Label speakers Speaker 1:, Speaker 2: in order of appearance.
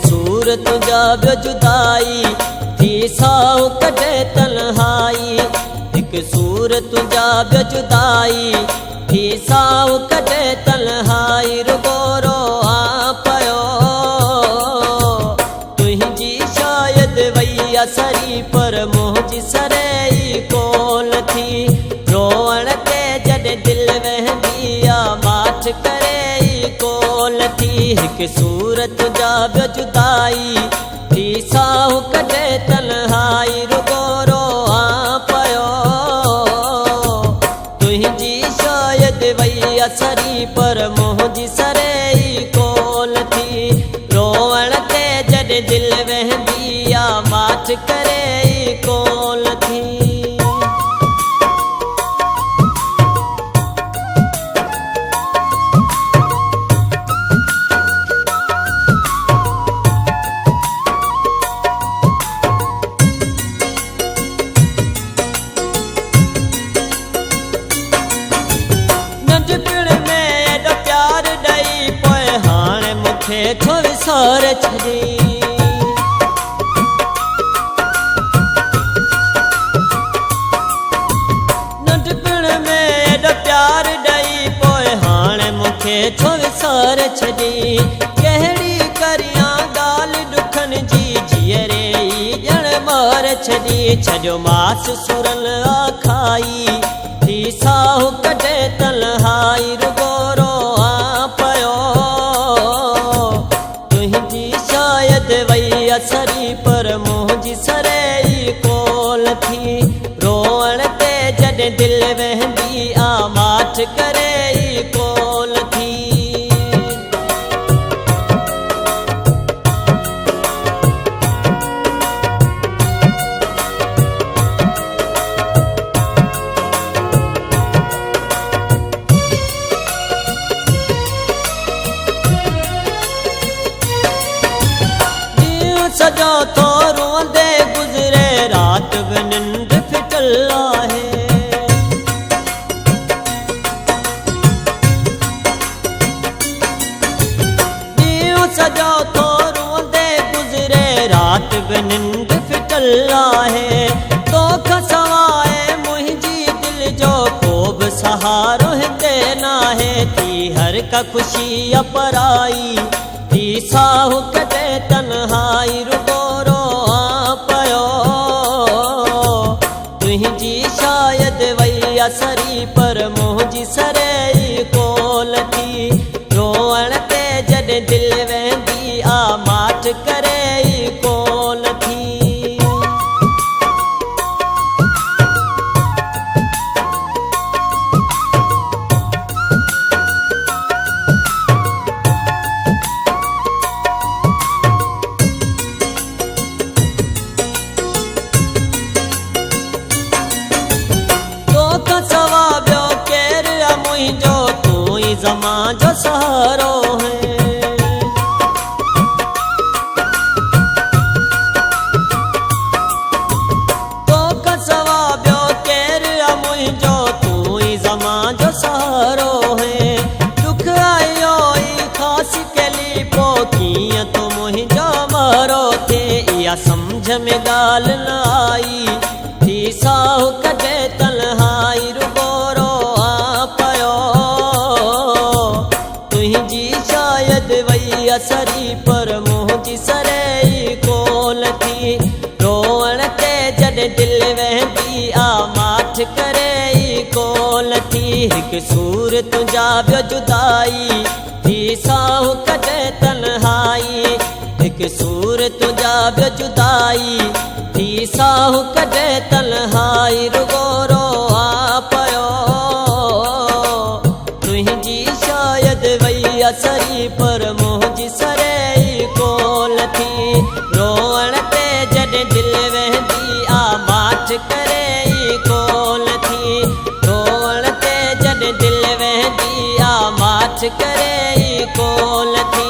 Speaker 1: सूर तुझा ॿियो जुदाई थी साहु कटे तन्हाई। हिक सूर तुझा ॿियो जुदाई थी साहु कटे तन्हाई। रुगो रोआ पयो तुंहिंजी शायदि वई असरी पर मुंहिंजी सरेई कोन थी। रोअण ते जॾहिं दिलि वहंदी आ माठ करे कोन थी। हिक सूर तुझा ॿियो जुदाई थी साहु कटे तन्हाई। रुगो रोआ पयो तुंहिंजी शायदि वई असरी पर मुंहिंजी सरेई कोन थी। रोअण ते जॾहिं दिलि वहंदी आ माठ करे कोन थी। छो विसार छॾी नंढपण में एॾो प्यार ॾेई पोइ हाणे मूंखे छो विसार छॾी। कहिड़ी करियां ॻाल्हि ॾुखनि जी जीअरे ई ॼण मार छॾी। छॾियो मास सुरन आखाई थी साहु कटे तन्हाई। रुगो रोआ पयो तुंहिंजी शायदि वई असरी पर मुंहिंजी सरेई कोन थी। रोअण ते जॾहिं दिलि वहंदी आ माठ करे कोन थी। सजो तो रोंदे गुज़रे रात बि निंड फिटल आहे। ॾींहुं सजो तो रोंदे गुज़रे रात बि निंड फिटल आहे। तोखां सवाइ मुंहिंजी दिलि जो को बि सहारो हिते नाहे। थी हर का ख़ुशी अपराई थी साहु कटे तन्हाई। रुगो रोआ पयो तुंहिंजी शायदि वई असरी पर मुंहिंजी सरेई कोन थी। रोअण ते जॾहिं दिलि वहंदी आ माठ करे कोन थी। सवा ॿियो केरु मुंहिंजो तूं ई ज़मां जो सहारो है। तोखां सवा ॿियो केरु मुंहिंजो तूं ई ज़मां जो सहारो है। दुख आयो ई ख़ासि कली पोइ कीअं तूं मुंहिंजो मारो थिए। इहा सम्झ में ॻाल्हि न आई थी साहु कटे तन्हाई। रुगो रोआ पयो तुंहिंजी शायदि वई असरी पर मुंहिंजी सरेई कोन थी। रोअण ते जॾहिं दिलि वहंदी आ माठ करे कोन थी। हिक सूर तुझा ॿियो जुदाई थी साहु कटे तन्हाई। हिक सूर तुझा ॿियो जुदाई थी साहु कटे तन्हाई। रुगो रोआ पयो तुंहिंजी शायदि वई असरी पर मुंहिंजी सरेई कोन थी। रोअण ते जॾहिं दिलि वहंदी आ माठ करे कोन थी। रोअण ते जॾहिं दिलि वहंदी आ माठ करे कोन थी।